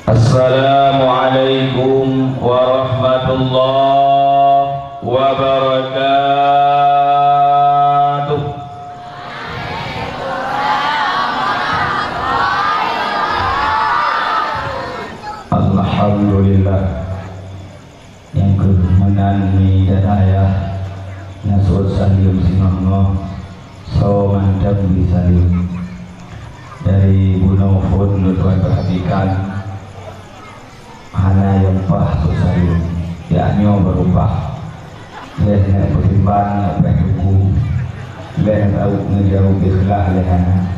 Assalamualaikum warahmatullahi wabarakatuh. Alhamdulillah yang kemenangi dan ayah nasur salim sinamno sawaman dambi salim dari Bunawfun Tuan perhatikan hana yang pah salim yakni berubah leh pertimbang apa hukum leh tahu ngejauh ikhlas lehana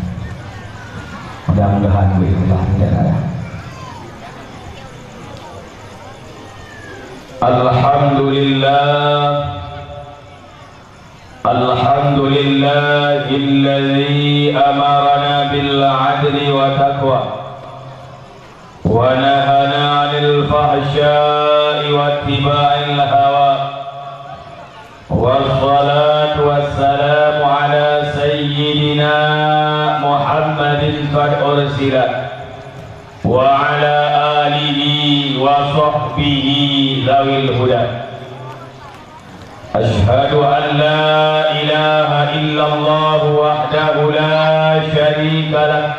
mudah-mudahan ikhlas dan Alhamdulillahilladzi amarana bil adli wa taqwa wa nahana 'anil fahsya'i wa ittiba'il hawa wassalatu wassalamu ala sayyidina Muhammadin qad ursila wa ala alihi wa sahbihi zawil huda. Ashhadu an la ilaha illallah wahdahu la syarika lah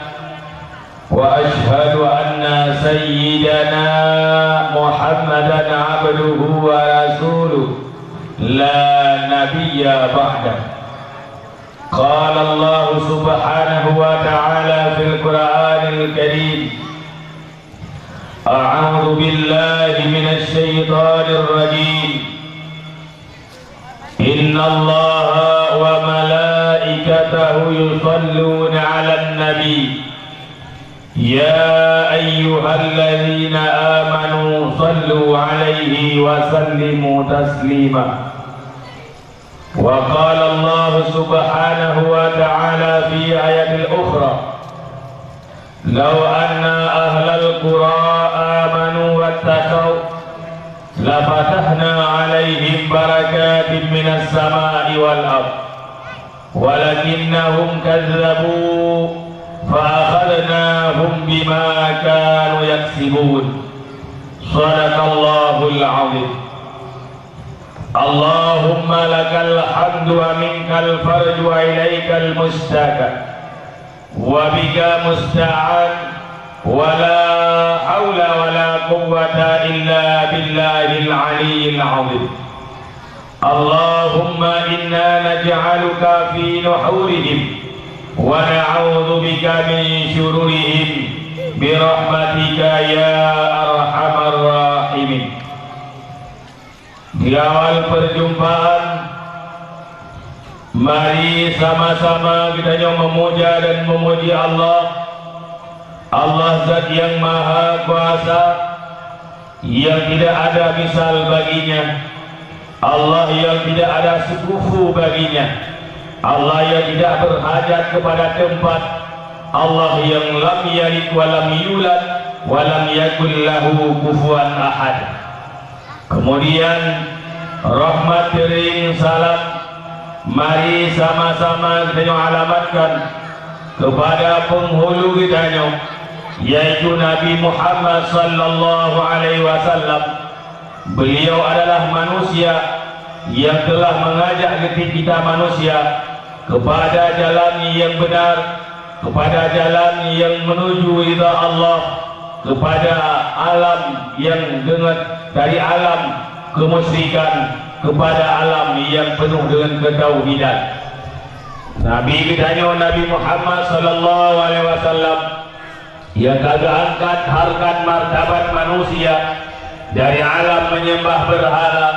wa ashhadu anna sayyidana Muhammadan abduhu wa rasuluh la nabiyya ba'dah. Qala Allah subhanahu wa ta'ala fil Qur'anil Karim, a'udzu billahi minasy syaithanir rajim. Inna Allaha wa malaikatahu yusalluna 'alan nabi ya ayyuhalladzina amanu sallu 'alaihi wa sallimu taslima. Wa qala Allah subhanahu wa ta'ala fi ayatil ukhra, law anna ahlal qura amanu wattaqaw lafatahna 'alaihim barakatin minas sama'i wal ardh walakinnahum kazzabu fa'akhadnahum bima kanu yaksibun. Shadaqallahul 'azim. Allahumma lakal hamdu wa minkal farju wa ilaikal mustaka wa bika musta'an wa la hawla wa la quwwata illa billahil aliyyil 'azim. Allahumma inna naj'aluka fi nuhurihim wa na'udzu bika min syururihim bi rahmatika ya arhamar rahimin. Di awal perjumpaan, mari sama-sama kita memuja dan memuji Allah, Allah Zat yang Maha Kuasa, yang tidak ada misal baginya, Allah yang tidak ada sekufu baginya, Allah yang tidak berhajat kepada tempat, Allah yang lam yalid wa lam yulad wa lam yakul lahu kufuwan ahad. Kemudian rahmat ring salam mari sama-sama kita alamatkan kepada penghulu kita, yaitu Nabi Muhammad sallallahu alaihi wasallam. Beliau adalah manusia yang telah mengajak kita manusia kepada jalan yang benar, kepada jalan yang menuju ridha Allah, kepada alam yang dari alam kemusyrikan kepada alam yang penuh dengan ketauhidan. Nabi kita Nabi Muhammad sallallahu alaihi wasallam yang kagak angkat harkat martabat manusia dari alam menyembah berhala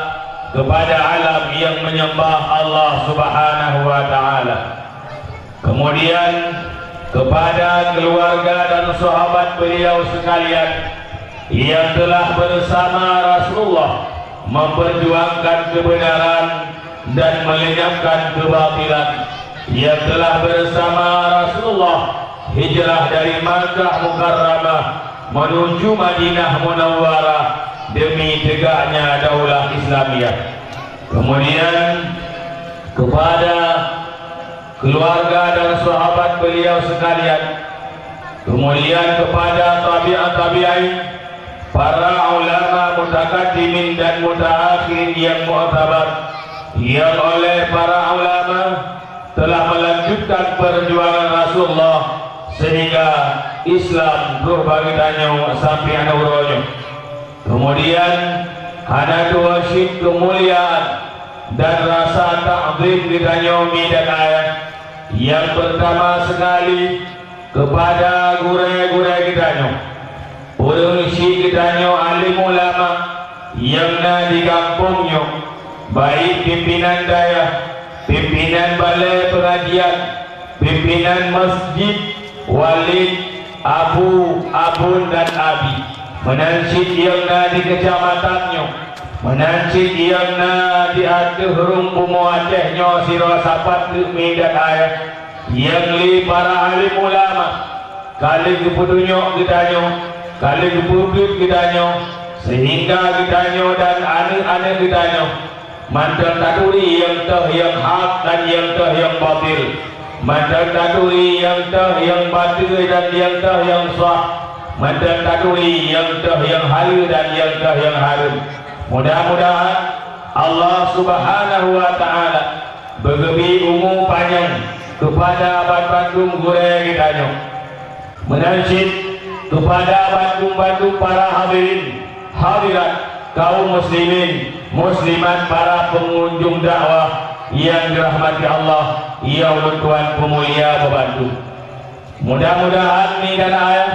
kepada alam yang menyembah Allah subhanahu wa ta'ala. Kemudian kepada keluarga dan sahabat beliau sekalian yang telah bersama Rasulullah memperjuangkan kebenaran dan melenyapkan kebatilan, yang telah bersama Rasulullah hijrah dari Makkah Mukarramah menuju Madinah Munawwarah demi tegaknya daulah Islamiyah. Kemudian kepada keluarga dan sahabat beliau sekalian, kemudian kepada tabi'at tabi'in para ulama mutakaddimin dan mutaakhirin yang mu'tabar, yang oleh para ulama telah melanjutkan perjuangan Rasulullah sehingga Islam berubah kitanya sampai ana uronyo. Kemudian ada dua syid kemuliaan dan rasa ta'zim kitanya dan ayat. Yang pertama sekali kepada guru-guru kitanya, urang syid kitanya alim ulama yang di kampungnya, baik pimpinan daya, pimpinan balai pengajian, pimpinan masjid, walid, abu, abun dan abi, menansib yang di kecamatannya, menansib yang di atas rumpu muacehnya siro sapat medan ayat, yang li para alim ulama kali keputunyok kitanya, kali keputut kitanya, sehingga kitanya dan anak-anak kitanya mantan taturi yang teh yang hak dan yang teh yang batil, mantan taturi yang teh yang batil dan yang teh yang sah, mantan taturi yang teh yang halal dan yang teh yang haram. Mudah-mudahan Allah Subhanahu wa taala bergebi umur panjang kepada Bandung gure kitanya, menansib kepada Bandung para hadirin hadirat kaum muslimin muslimat, para pengunjung dakwah yang dirahmati Allah, ya Allah Tuhan pemulia Bandung. Mudah-mudahan ni dan ayat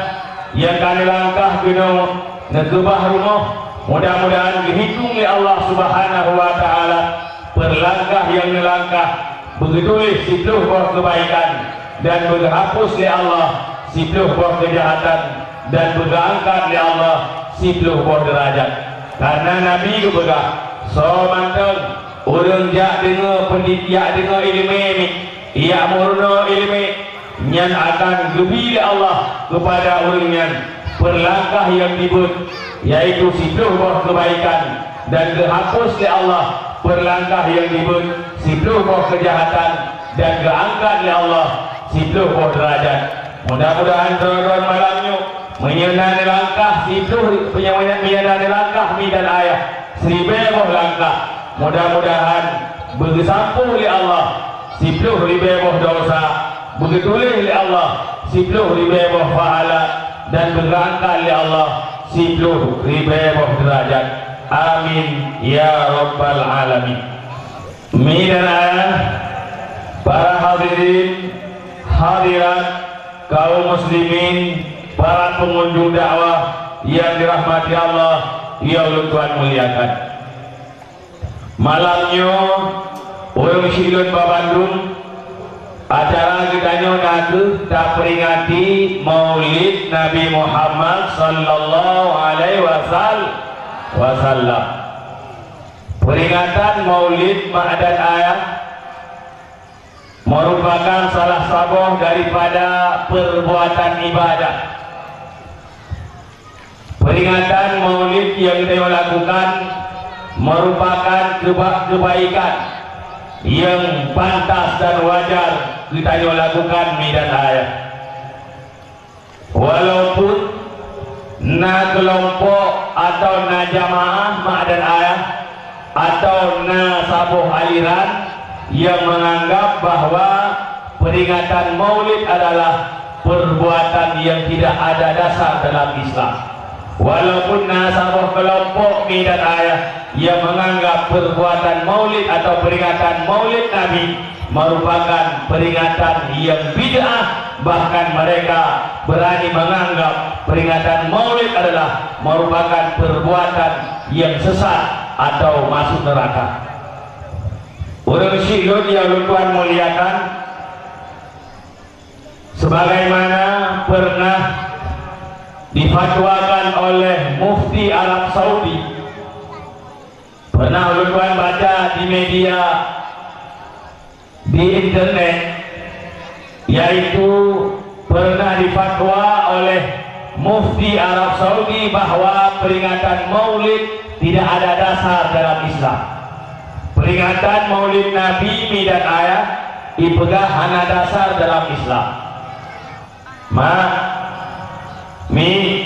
yang kami langkah ke negeri rumah, mudah-mudahan dihitung oleh Allah Subhanahu wa taala perlangkah yang dilangkah begitu sipluh buah kebaikan dan berhapus oleh Allah sipluh buah kejahatan dan berangkat oleh Allah sipluh buah derajat. Karena Nabi itu berkata, so mantan orang jak dengar pendidikan dengar ilmu ini, ia murno ilmu yang akan lebih Allah kepada orang yang perlangkah yang dibut, yaitu sipluh buah kebaikan dan dihapus oleh Allah perlangkah yang dibut sipluh buah kejahatan dan diangkat oleh Allah sipluh buah derajat. Mudah-mudahan tuan-tuan malamnya menyenani langkah sipluh menyenani langkah mi dan ayah seribu langkah. Mudah-mudahan bersampu oleh Allah sipluh ribu dosa, begitu oleh Allah sipluh ribu pahala dan berangkat oleh Allah sipluh ribu derajat. Amin ya rabbal alamin. Mi dan ayah, para hadirin hadirat kaum muslimin, para pengunjung dakwah yang dirahmati Allah, ya Allah Tuhan muliakan. Malamnya orang silun Bandung acara kitanya nanti tak peringati Maulid Nabi Muhammad sallallahu alaihi wasallam. Peringatan Maulid Ma'adan ayat merupakan salah satu daripada perbuatan ibadah. Peringatan Maulid yang kita lakukan merupakan kebaikan yang pantas dan wajar kita lakukan midan ayat. Walaupun na kelompok atau na jamaah ma'adan ayat atau na sabuh aliran yang menganggap bahwa peringatan Maulid adalah perbuatan yang tidak ada dasar dalam Islam. Walaupun nasabah kelompok midan ayah yang menganggap perbuatan Maulid atau peringatan Maulid Nabi merupakan peringatan yang bid'ah, bahkan mereka berani menganggap peringatan Maulid adalah merupakan perbuatan yang sesat atau masuk neraka. Orang Syi'ud yang Tuhan muliakan, sebagaimana pernah difatwakan oleh Mufti Arab Saudi, pernah Tuhan baca di media, di internet, yaitu pernah difatwa oleh Mufti Arab Saudi bahwa peringatan Maulid tidak ada dasar dalam Islam. Peringatan Maulid Nabi midan ayat ibadah hana dasar dalam Islam. Mi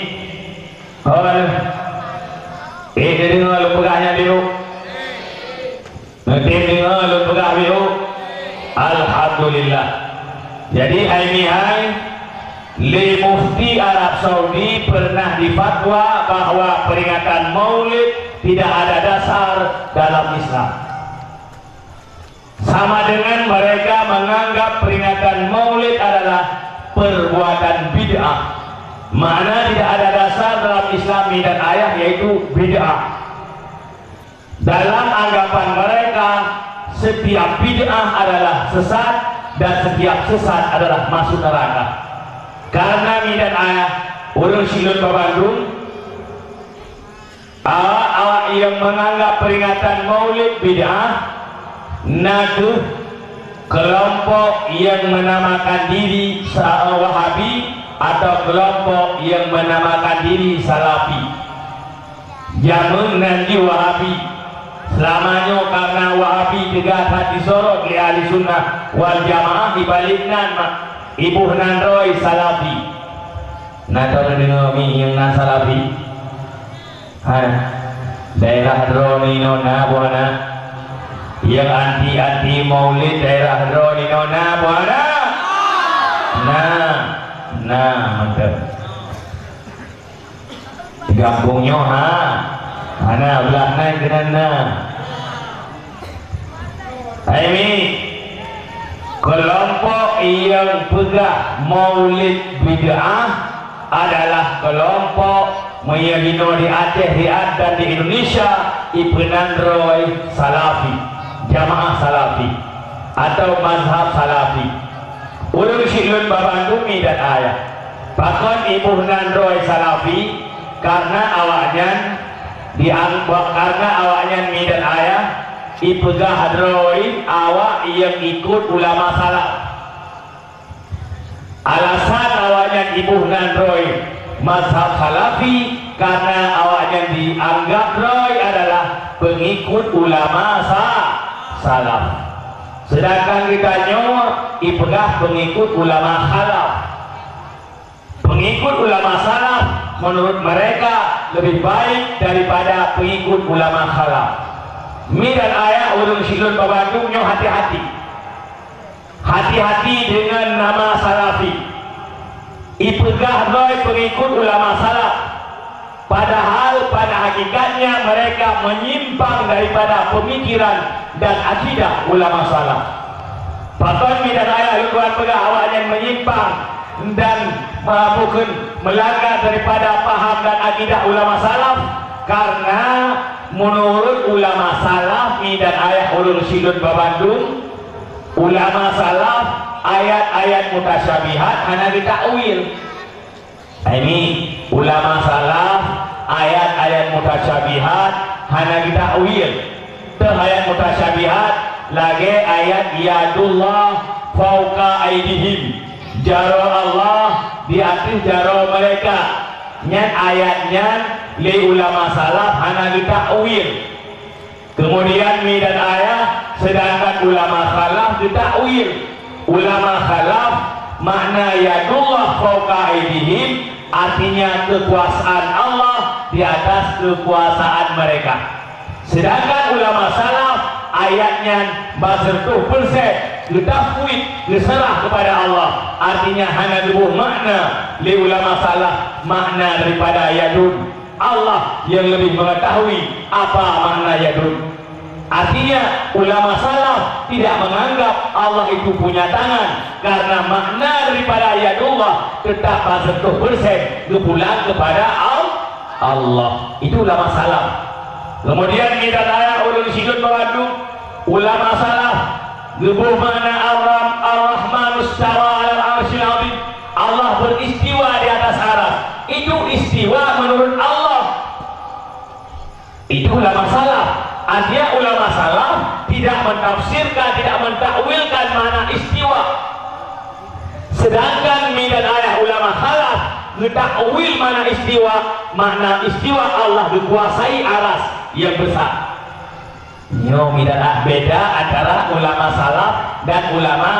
dengar lu pegahnya biru. Nanti dengar lu pegah biru. Alhamdulillah. Jadi hai Li Mufti Arab Saudi pernah difatwa bahwa peringatan Maulid tidak ada dasar dalam Islam. Sama dengan mereka menganggap peringatan Maulid adalah perbuatan bid'ah. Mana tidak ada dasar dalam Islam dan ayat, yaitu bid'ah. Dalam anggapan mereka, setiap bid'ah adalah sesat dan setiap sesat adalah masuk neraka. Karena dan ayah urang silun Bandung, awak yang menganggap peringatan Maulid bid'ah, naku kelompok yang menamakan diri Wahabi atau kelompok yang menamakan diri Salafi. Jamun nanti Wahabi selamanya karena Wahabi juga hati sorot li ahli sunnah wal jamaah dibaliknan ibu nandroi Salafi. Nah tahu dengan mi yang nan Salafi, daerah droni nona buana yang anti Maulid daerah droni nona buana. Nah mantap. Gabungnya ana belah naik kenana. Ini kelompok yang pegang Maulid bid'ah adalah kelompok meyakini di Aceh, Riyadh dan di Indonesia Ibnandroi Salafi, jamaah Salafi atau mazhab Salafi. Ulun silun babandumi dan ayah. Bahkan Ibu Nandroi Salafi karena awaknya dianggap karena awaknya mi dan ayah ipegah hadroi awak yang ikut ulama salaf. Alasan awaknya Ibu Nandroi mazhab Salafi karena awaknya dianggap roi adalah pengikut ulama salaf. Sedangkan kita nyawa ipegah pengikut ulama khalaf. Pengikut ulama salaf menurut mereka lebih baik daripada pengikut ulama khalaf. Mi dan ayah ulun silun Bandung nyo hati-hati. Hati-hati dengan nama Salafi. Ipegah roi pengikut ulama salaf. Padahal pada hakikatnya mereka menyimpang daripada pemikiran dan akidah ulama salaf. Bahkan dan ayah lukuan pegah awaknya menyimpang dan bukan melanggar daripada paham dan akidah ulama salaf, karena menurut ulama salaf dan ayah ulun silun Bandung, ulama salaf ayat-ayat mutasyabihat hanya ditakwil. Ini ulama salaf ayat-ayat mutasyabihat hanya ditakwil. Ayat mutasyabihat lagi ayat yadullah fauqa aidihim, jaro Allah di atas jaro mereka. Nyan ayatnya li ulama salaf hanya ditakwil. Kemudian mi dan ayat sedangkan ulama khalaf ditakwil. Ulama khalaf makna yadullah fauqa aidihim artinya kekuasaan Allah di atas kekuasaan mereka. Sedangkan ulama salaf ayatnya mazertuh persen ditafwid diserah kepada Allah, artinya hanya dua makna. Li ulama salaf makna daripada yadun, Allah yang lebih mengetahui apa makna yadun. Artinya ulama salaf tidak menganggap Allah itu punya tangan, karena makna daripada yadullah tetap mazertuh persen dipulang kepada Allah. Itu ulama salaf. Kemudian kita tanya ulun silun Bandung, ulama salaf gebuh mana ar-Rahman istawa 'alal 'arsyil 'azim, Allah beristiwa di atas arsy. Itu istiwa menurut Allah. Itu ulama salaf. Artinya ulama salaf tidak mentafsirkan, tidak mentakwilkan makna istiwa. Sedangkan dan ayah ulama khalaf mentakwil makna istiwa Allah dikuasai aras yang besar. Beda antara ulama salaf dan ulama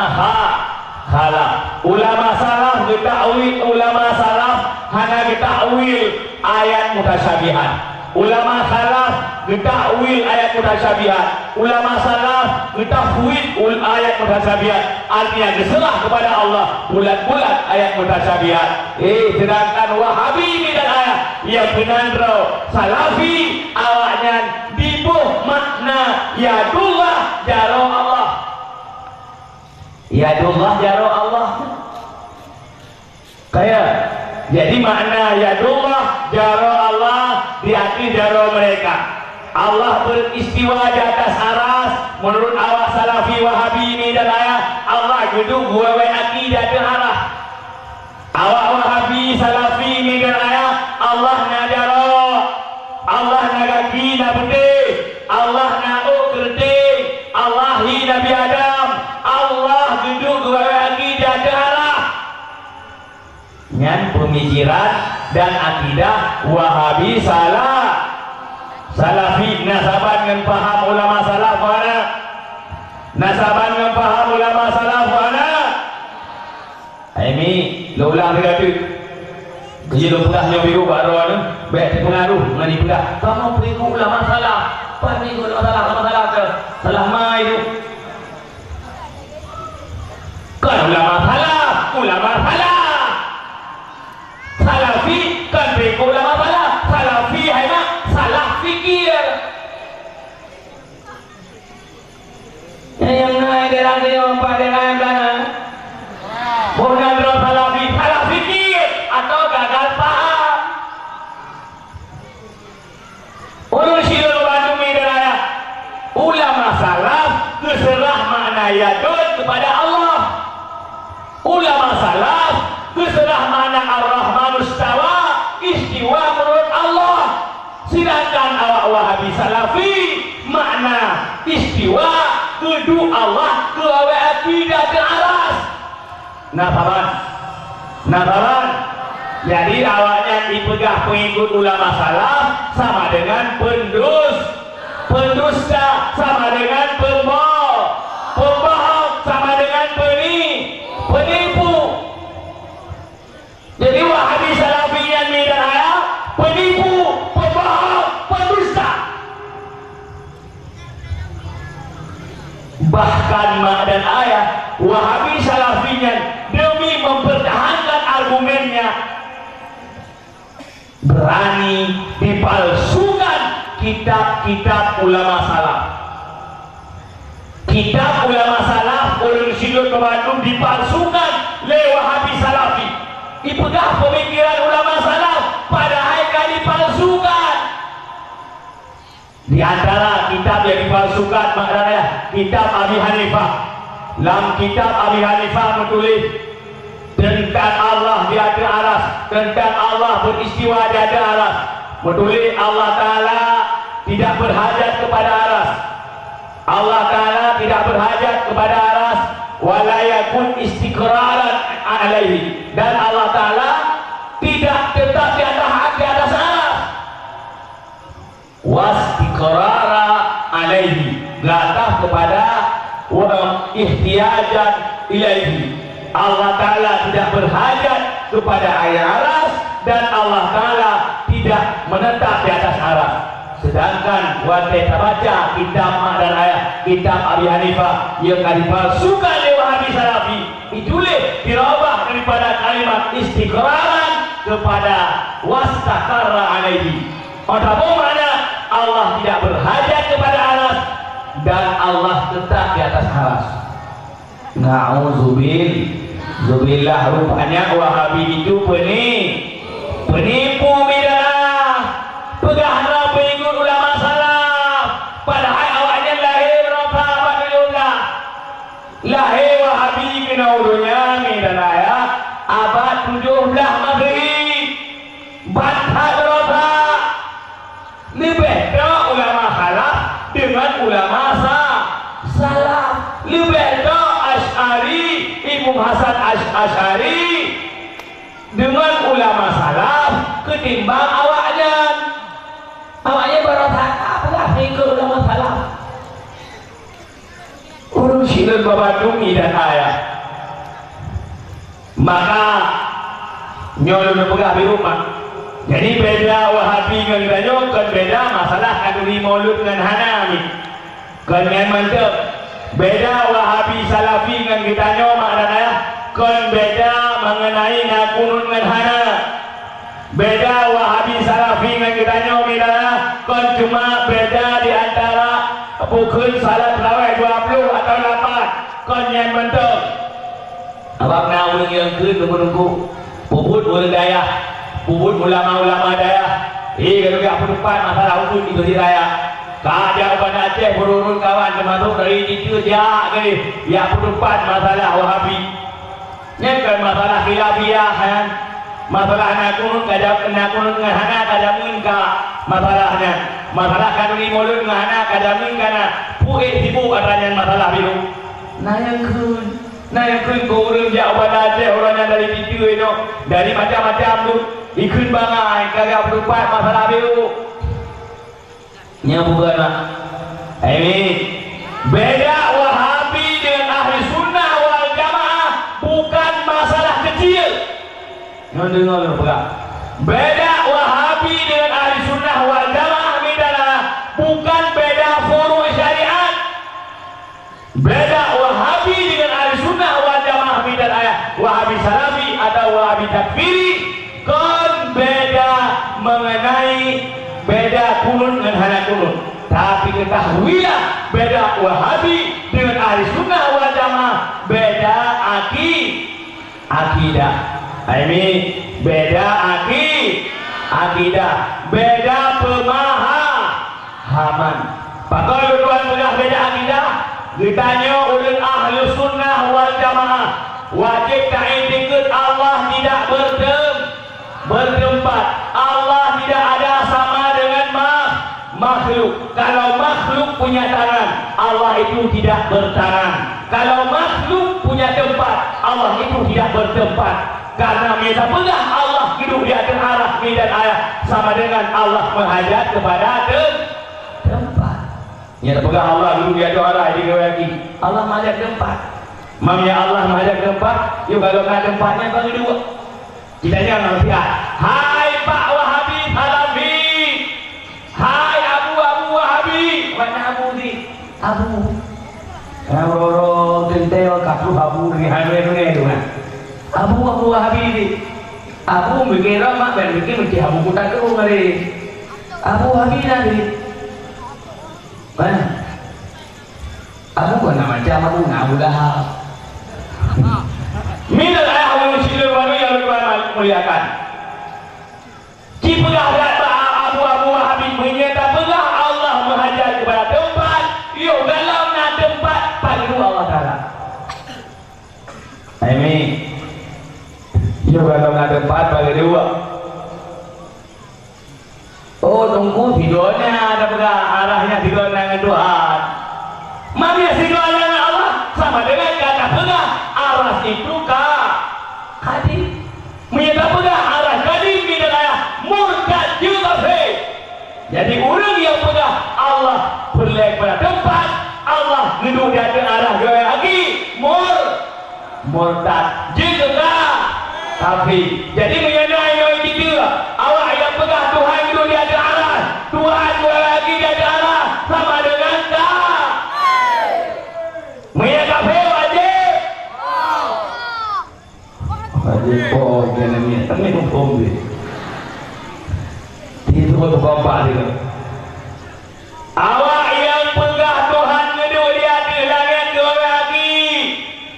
khalaf. Ulama salaf ditakwil, ulama salaf hanya ditakwil ayat mutasyabihat. Ulama khalaf getah wil ayat mutasyabihat. Ulama salaf getah wil ayat mutasyabihat. Artinya geserah kepada Allah bulat-bulat ayat mutasyabihat. Sedangkan Wahabi dan ayat yang penandro salafi awaknya dibuh makna yadullah jaro Allah. Yadullah jaro Allah. Kayak jadi makna yadullah jaro Allah di hati jaro mereka. Allah beristiwa di atas aras menurut awak salafi Wahabi ini dan ayah. Allah duduk gua akidah di arah. Awak Wahabi salafi ini dan ayah. Allah na jaro, Allah na kaki na bende, Allah na kerti, Allah hi Nabi Adam, Allah duduk gua akidah di arah. Nyan pemikiran dan akidah Wahabi salafi nasaban dengan paham ulama salaf mana? Nasaban dengan paham ulama salaf mana? Ini lo ulang dia tu. Kerja lo pulahnya biru baru ada. Baik terpengaruh dengan ni pula. Kamu beriku ulama salaf. Apa ni ulama salaf ke? Salah mai tu. Kan ulama salaf, salafi kan beriku ulama salaf. Salafi hai mak salah fikir. Yang naik derang dia empat derang sana. Bukan roh salafi, salah fikir atau gagal paham. Ulun syirul wadumi deraya. Ulama salaf keserah makna yadud kepada Allah. Ulama salaf keserah makna ar-Rahman istawa, istiwa menurut Allah. Sedangkan awak Wahabi salafi makna istiwa kedu Allah ke awak akidah dan aras. Nafaran. Jadi awaknya dipegah pengikut ulama salaf sama dengan pendusta sama dengan pembohong sama dengan penipu. Jadi Wahabi salafi yang ni dan ayah penipu, pembohong, pendusta. Bahkan mak dan ayah Wahabi salafinya demi mempertahankan argumennya berani dipalsukan kitab-kitab ulama salaf. Kitab ulama salaf ulun syidul ke Bandung dipalsukan oleh Wahabi salafi. Dipegah pemikiran ulama salaf padahal kan dipalsukan. Di antara kitab yang dipalsukan maknanya kitab Abi Hanifah. Dalam kitab Abi Hanifah menulis tentang Allah di atas aras, tentang Allah beristiwa di atas aras. Menulis Allah Ta'ala tidak berhajat kepada aras. Allah Ta'ala tidak berhajat kepada aras. Wala yakun istiqraran alaihi. Dan Allah Ta'ala tidak tetap di atas aras. Wastiqrara alaihi. Latah kepada ihtiyajan ilaihi. Allah Ta'ala tidak berhajat kepada air aras dan Allah Ta'ala tidak menetap di atas aras. Sedangkan waktu kita baca kitab mak dan ayah, kitab Abi Hanifah yang dipalsukan oleh Wahabi salafi, ditulis dirubah daripada kalimat istiqraran kepada wastaqarra alaihi. Apa makna? Allah tidak berhajat kepada aras dan Allah tetap di atas aras. Na'udzubillah, rupanya Wahabi itu penipu bidah, pegahlah pengikut ulama salaf. Padahal awaknya lahir sahabat billah, lahir Wahabi kena urunya dan ayah abad 17 Maghrib bantah berosa. Lebih dah ulama khalaf dengan ulama salaf. Lebih dah Asy'ari, Imam Hasan Asy'ari dengan ulama salaf ketimbang awaknya. Awaknya berotak apalah pengikut ulama salaf. Urus syirul babadumi dan ayah. Maka nyolong pegah di rumah Jadi beda Wahabi dengan Ganyo, kan beda masalah kaduri maulud dengan Hana ni. Kan yang mantap. Beda Wahabi Salafi dengan Ganyo maknanya kan beda mengenai ngakunun dengan Hana. Beda Wahabi Salafi dengan Ganyo maknanya kan cuma beda di antara pukul salat tarawih 20 atau 8. Kan yang mantap. Abang nak orang yang ke tunggu-tunggu puput orang daya, puput ulama-ulama daya. Kalau dia apa depan masalah hukum itu di daya. Kajak pada Aceh berurut kawan termasuk dari itu dia kali. Ya apa depan masalah Wahabi. Ini kan masalah khilafiyah kan. Masalah nakunun kajak nakunun dengan hana kadamun ka masalahnya. Masalah kanuni mulut dengan hana kadamun kana puik sibuk adanya masalah biru. Nah yang kurang jauh pada Aceh orangnya dari itu itu dari macam-macam tu ikut bangai kagak berupat masalah biru nya bukan lah. Ini beda Wahabi dengan ahli sunnah wal jamaah bukan masalah kecil. Dengar bukan? Beda Wahabi dengan ahli sunnah wal jamaah adalah bukan beda furu syariat. Beda Wahabi dengan ahli sunnah wal jamaah dan ayat Wahabi Salafi atau Wahabi Takfiri kan beda mengenai beda kunun dengan hana kunun. Tapi ketahuilah beda Wahabi dengan ahli sunnah wal jamaah beda akidah. Ini beda akidah, beda pemahaman. Pakai tuan sudah beda akidah. Ditanya oleh ahli sunnah wal jamaah wajib ta'itiqad Allah tidak bertempat. Allah tidak ada sama dengan makhluk. Kalau makhluk punya tangan, Allah itu tidak bertangan. Kalau makhluk punya tempat, Allah itu tidak bertempat. Karena kita pegang Allah hidup di atas arah dan ayat sama dengan Allah menghajat kepada tempat. Ya pegang Allah dulu dia doa di lagi. Allah menghadap tempat. Mamnya Allah menghadap tempat. Yuk kalau nak tempatnya bagi dua. Kita jangan lihat. Hai Pak Wahabi Salafi. Hai Abu Wahabi. Mana Abu ni? Abu. Orang tentang kaku Abu ni hari ni tu kan. Abu Wahabi ni. Abu mikir mak ben mikir mesti Abu kutak ke ngari. Abu Wahabi ni. Mana? Abu kan nama macam Abu Abu Lahab. Minal ayah wa syirul wali yang muliakan. Jika Abu Wahabi menyatakan pegang Allah menghajat kepada tempat, yo dalam nak tempat pada Allah Taala. Amin. Yo dalam nak tempat pada dua. Oh tunggu videonya ada pegang arahnya video dengan Tuhan. Mami video dengan Allah sama dengan kata pegang arah itu kadi menyatakan pegang arah kadi bidaya murtad juga fe. Jadi orang yang pegang Allah berlek pada tempat Allah duduk di atas arah gaya lagi murtad juga tapi jadi menyadari itu awak yang pegang Tuhan duduk di atas arah Tuhan gaya lagi di atas arah sama dengan tak menyadari wajib oh jangan ni tapi hukum dia itu kau bapak dia awak yang pegang Tuhan duduk di atas langit dua lagi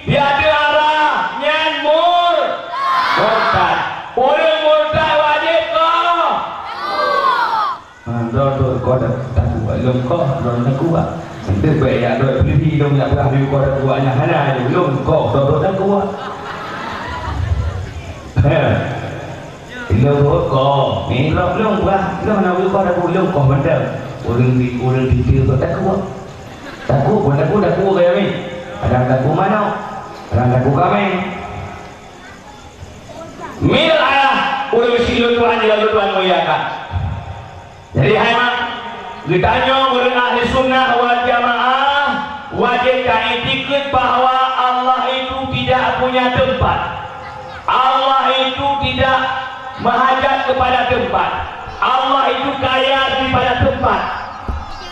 di atas arah nyan murtad orang murtad wajib kau kau dah tak kuat belum kau tak kuat nanti baik yang dua pilih dong yang berada kau dah kuatnya hana belum kau tak kuat Ilmu kau, ni belum buat, belum nak kau dah belum kau mandang. Orang tidur tu takut pun takut kayak ni. Ada takut mana? Ada takut kami. Mil ayah, orang silu Tuhan lalu Tuhan muliakan. Jadi hai mak, ditanya orang ahli sunnah wal jamaah wajib ta'itiqad bahawa Allah itu tidak punya tempat. Allah itu tidak menghadap kepada tempat. Allah itu kaya daripada tempat.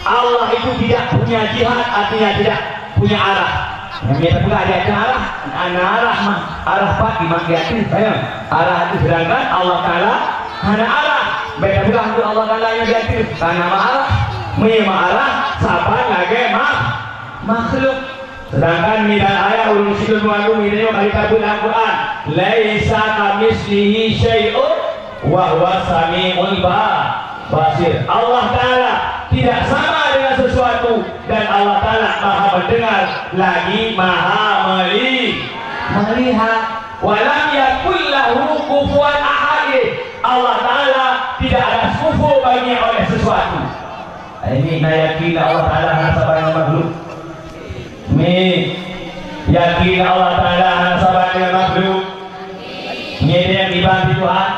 Allah itu tidak punya jihad, artinya tidak punya arah. Yang kita pula ada arah, arah mah arah pagi makiatin saya. Arah itu sedangkan Allah Taala hanya arah. Beda pula untuk Allah Taala yang diatur karena arah, memang arah sabar lagi makhluk. Sedangkan di dalam ayat ulun silun walu ini kali kabul Al-Quran, laisa kamitslihi syai'un wa huwa samiul basir. Allah Taala tidak sama dengan sesuatu dan Allah Taala Maha mendengar lagi Maha melihat. Walam yakul lahu kufuwan ahad. Allah Taala tidak ada kufu baginya oleh sesuatu. Ini yakin Allah Taala sabar dengan makhluk. Yakin Allah Taala sabar dengan makhluk. Ini yang dibantu Tuhan.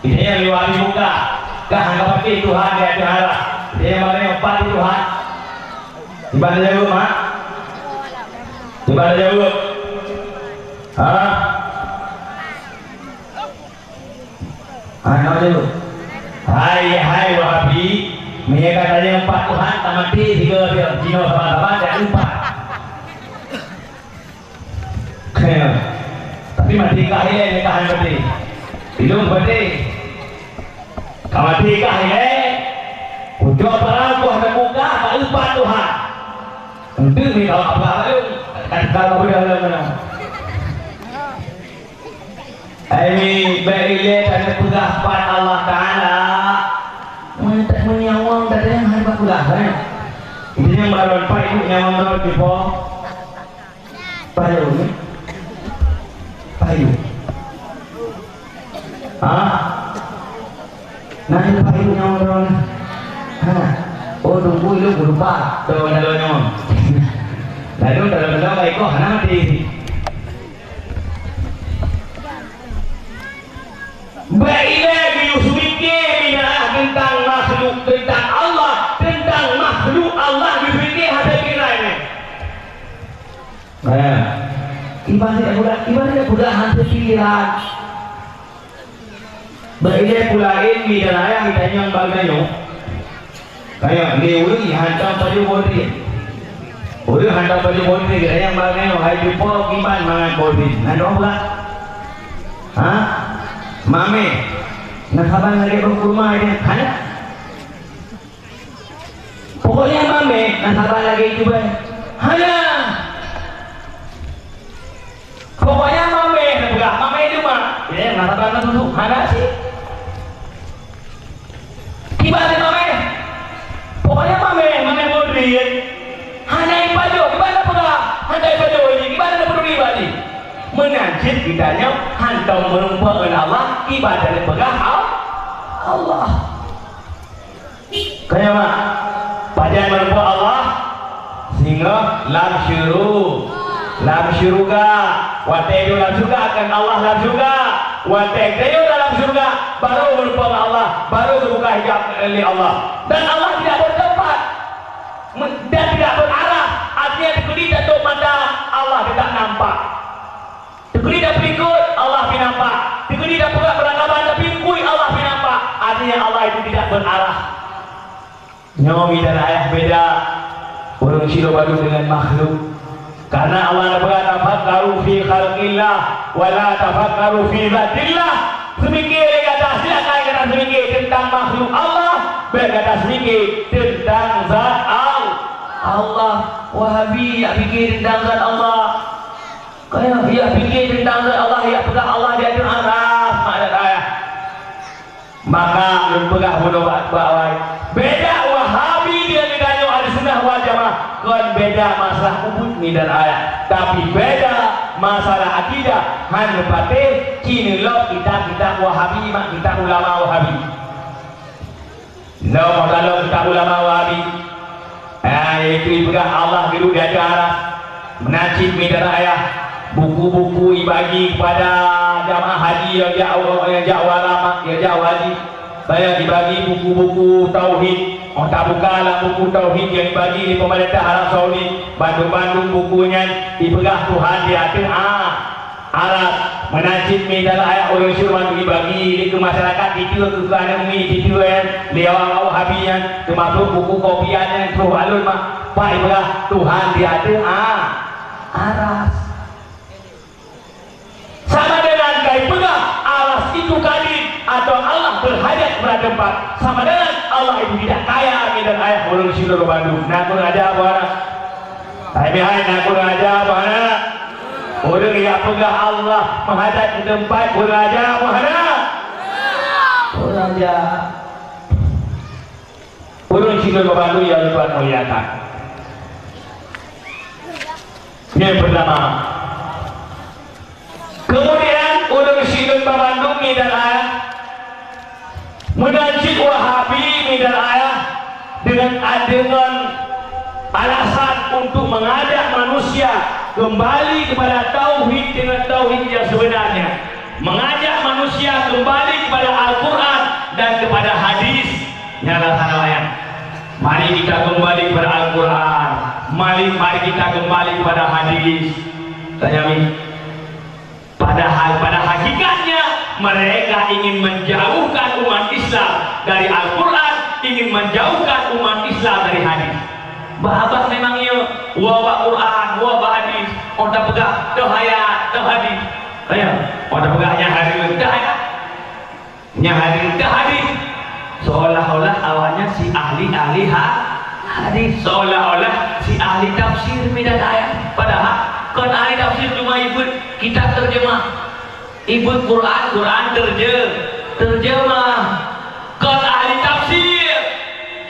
Ini yang liwati muka. Kehanggapan Tuhan dia Tuhan. Dia yang empat Tuhan. Ibadah jauh mak. Ibadah jauh. Nama jauh. Hai Wahabi. Mereka katanya empat Tuhan. Tamati tiga Cina sama-sama dan empat. Tapi mati kahilnya ini kahan berarti. Hidup berarti. Kamati kahilnya. Udah perang kuah dan muka empat Tuhan. Tentu ni kalau apa itu kalau boleh mana. Ini berilah dan pegang pada Allah Taala. Mentak menyawang dari yang harba pegang kan. Ini yang baru empat itu yang baru di bawah. Payu ni. Payu. Nah ini payu yang baru. Oh tunggu lu lupa tuh ada nyom. Lalu dalam baik kok nanti. Baiklah diusbikir bina tentang makhluk, tentang Allah, tentang makhluk Allah dipikir ada kiranya. Ibadah budak hantu pikiran. Baiklah pula ini dan ayah kita yang bagainya. Kayak dia uri hantar baju bodi. Uri hantar baju bodi dia yang bagainya hai jumpa gimana mangan bodi. Nak dong pula? Mame, nak kabar lagi berkurma ini, kan? Pokoknya mame, nak kabar lagi itu baik. Hanya, pokoknya mame, nak pegang mame itu mah. Ya, nak kabar nak duduk, mana sih? Tiba-tiba mame, pokoknya mame berdiri. Hanya ibadah, gimana pegang? Hanya ibadah ini, gimana berdiri balik? Menajid kitanya hantam merumpah oleh Allah ibadahnya pegang Allah. Kayak apa? Pajan merumpah Allah sehingga lam syuruga watedu lam syuruga akan Allah lam syuruga watedu dalam syuruga baru merumpah Allah baru terbuka hijab oleh Allah dan Allah tidak bertempat dan tidak berarah artinya dikelita untuk mata Allah tidak nampak. Dikuli dah berikut Allah binampak. Dikuli dah pegang perangkapan tapi kui Allah binampak. Artinya Allah itu tidak berarah. Nyomi dan ayah beda. Orang silo baru dengan makhluk. Karena Allah berkata tafakkaru fi khalqillah wa la tafakkaru fi zatillah. Semikir dia kata silakan kata semikir tentang makhluk Allah. Berkata semikir tentang zat Allah. Wahabi tak fikir tentang zat Allah. Kayak dia fikir tentang Allah, dia pegang Allah dia tu araf ada ayah. Maka lu pegang bodoh bawai. Beda Wahabi dia dengan ahli sunnah wal jamaah. Kan beda masalah ubud ni dan ayah. Tapi beda masalah akidah. Han pate kini lo kita Wahabi mak kita ulama Wahabi. Lo kalau kita ulama Wahabi. Itu pegang Allah gitu dia tu araf. Menajib ni dan ayah. Buku-buku dibagi kepada jamaah haji yang jauh lama, yang jauh haji. Saya dibagi buku-buku tauhid. Tak bukalah buku tauhid yang dibagi di pemerintah Arab Saudi. Bandung-bandung bukunya dipegang Tuhan di hati Arab. menajib medan ayat orang syurman bagi ke masyarakat itu ke anak mi itu kan lewat habian termasuk buku kopian yang terus alun mah baik belah Tuhan dia ada aras sama dengan kai pegang aras itu kali atau Allah berhajat pada tempat sama dengan Allah itu tidak kaya medan ayat orang syurman Bandung nak pun ada apa nak pun ada apa orang yang pegang Allah menghadap ke tempat beraja menghadap beraja orang Cina Babandu yang Tuhan muliakan. Yang pertama kemudian orang Cina Babandu dan ayah menajib Wahabi dan ayah dengan alasan untuk mengajak manusia kembali kepada tauhid dengan tauhid yang sebenarnya, mengajak manusia kembali kepada Al-Quran dan kepada hadis. Mari kita kembali kepada Al-Quran, mari kita kembali kepada hadis. Pada hakikatnya mereka ingin menjauhkan umat Islam dari Al-Quran, ingin menjauhkan umat Islam dari hadis. Bahabat memangnya wabah Quran, wabah hadis, orang pegang dah ayat, dah hadis. Orang pegangnya hari dah ayat, nya hari dah hadis. Seolah-olah awalnya si ahli hadis, seolah-olah si ahli tafsir medan ayat. Padahal kan ahli tafsir cuma ikut kitab terjemah, ikut Quran terjemah. Kan ahli tafsir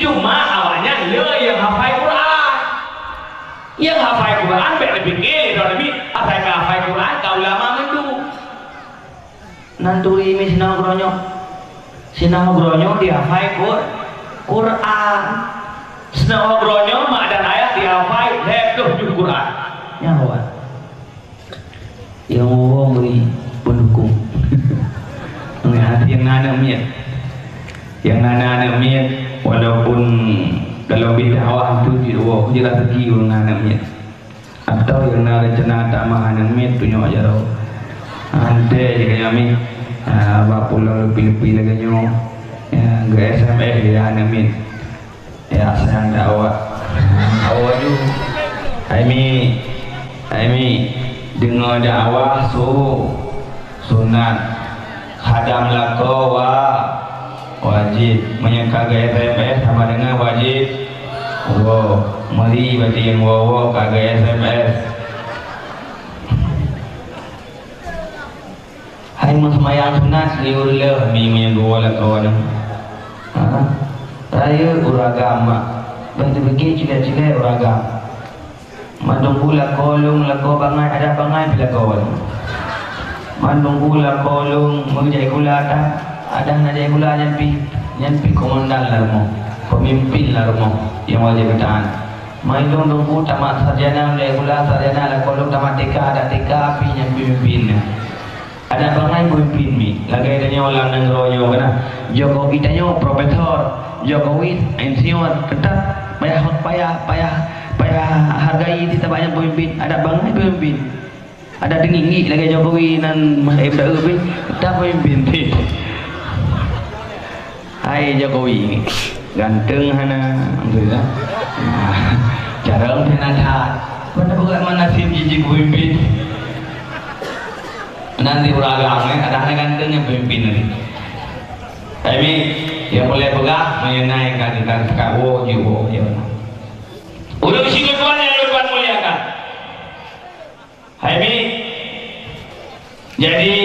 cuma awalnya yang hafal Quran. Yang hafal Quran lebih lebih hafal Quran kau lama mendu nanturi mi sinau gronyo dia hafal Quran sinau gronyo mak dan ayat dia hafal lebih di Quran nyawa yang mau beri pendukung yang nana miet walaupun dalam bid'ah itu tidak jelas lagi orang namanya atau yang nak rencana tak makan namanya tu nyawa jauh ante jika kami bapa lalu pilih lagi nyawa ke SMS dia namanya sayang dakwah awak tu Aimi dengar dakwah sunat hadam lakowa wajib menyangka gaya SMS sama dengan wajib mari berarti yang kagak SMS hai semayang sunat liur leh minggu yang dua lah kawan raya uragama bantu pergi cile-cile uragama mandung pula kolong lako bangai ada bangai bila kawan mandung pula kolong mengjai gula ada najai gula nyampi komandan larmo pemimpin larmo yang wajib bertahan mailung dongku tamat sarjana oleh gula sarjana lah kolong tamat TK ada TK api nyampi pemimpin ada bangai pemimpin mi lagi adanya orang nangronyo kena Jokowi tanya profesor Jokowi insinyur tetap payah hargai kita banyak pemimpin ada bangai pemimpin ada dengingi lagi Jokowi dan Mas Ibda Ubin kita pemimpin hai Jokowi ganteng hana enggak jarang penadah mana bukan nasib jijik pemimpin nanti uragamnya ada ganteng yang pemimpin ini tapi yang boleh pegang mengenai kan kawo jiwo udah sini tuan yang luar muliakan hai jadi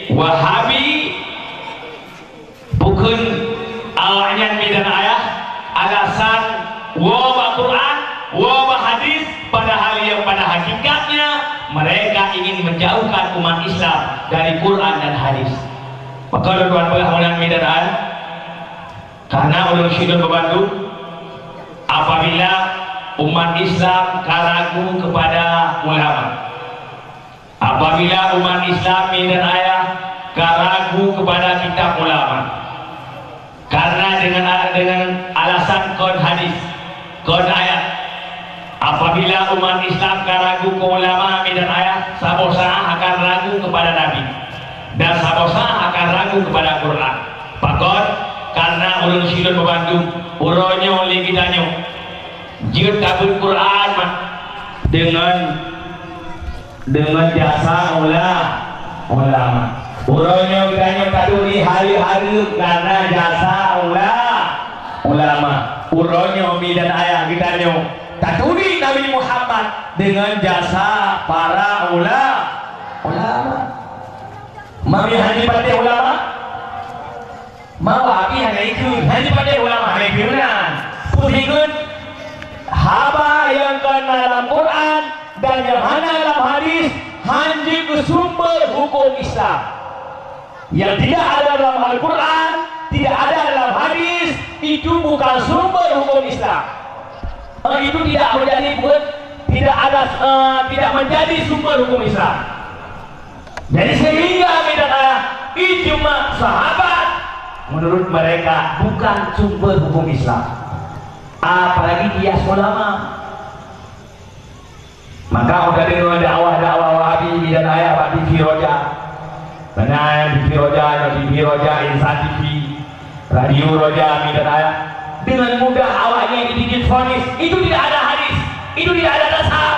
Wahabi bukan awaknya medan ayat alasan wabah Quran wabah hadis padahal yang pada hakikatnya mereka ingin menjauhkan umat Islam dari Quran dan hadis. Maka tuan pengahunan medan ayat karena ulun syidun membantu apabila umat Islam ragu kepada ulama, apabila umat Islam medan ayat ragu kepada kitab ulama karena dengan alasan kon hadis kon ayat, apabila umat Islam ragu ke ulama medan ayat sabosa akan ragu kepada kepada Nabi dan sabosa akan ragu kepada Quran. Pakon karena ulun silun membantu uronyo oleh kitanya jika tabut Quran mah dengan jasa ulama uronyo kitanya kaduri hari-hari karena jasa ulama uronyo bidan ayah kitanya kaduri Nabi Muhammad dengan jasa para ulama. Mami hanya pada ulama, mau api hanya ikut hanya pada ulama hanya ikutan. Putihkan haba yang kena dalam Quran dan yang hanya dalam hadis hanya ke sumber hukum Islam. Yang tidak ada dalam Al-Quran, tidak ada dalam hadis, itu bukan sumber hukum Islam. Itu tidak menjadi tidak menjadi sumber hukum Islam. Jadi sehingga bidan ayah ijma sahabat menurut mereka bukan sumber hukum Islam, apalagi kias ulama. Maka udah dengar dakwah Wahabi bidan ayah Pak TV Roja, benar TV Roja, Insan TV, Radio Roja bidan ayah dengan mudah awaknya dididik vonis itu tidak ada hadis, itu tidak ada dasar.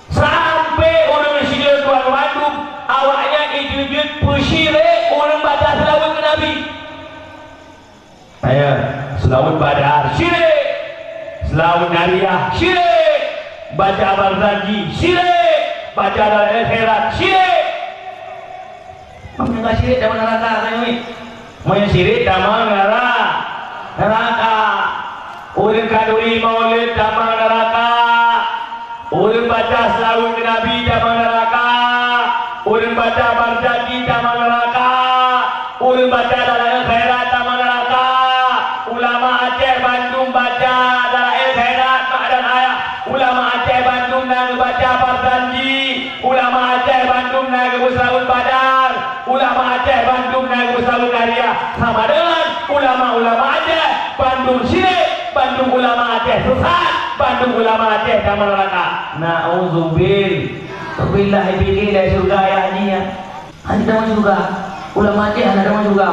Sampai orang Mesir tuan Bandung awaknya ijujud pusire orang baca selawat ke Nabi. Ayo selawat badar syirik, selawat nariyah syirik, baca barzanji syirik, baca al-akhirat syirik. Mana syirik dalam neraka kami? Mana syirik dalam neraka? Orang kaduri maulid dalam neraka. Orang baca selawat ke Nabi dalam neraka, orang baca barzanji dalam neraka, orang baca dalam akhirat dalam neraka. Ulama Aceh Bandung baca dalam akhirat dan ayat. Ulama Aceh Bandung nak baca barzanji, ulama Aceh Bandung nak selawat badar, ulama Aceh Bandung nak selawat karya. Sama dengan ulama Aceh Bandung syirik, Bandung ulama Aceh sesat, Bandung ulama Aceh dalam neraka. Na'udzubil billahi billahi dari surga ya hajinya. Haji dalam surga. Ulama Aceh ada dalam surga.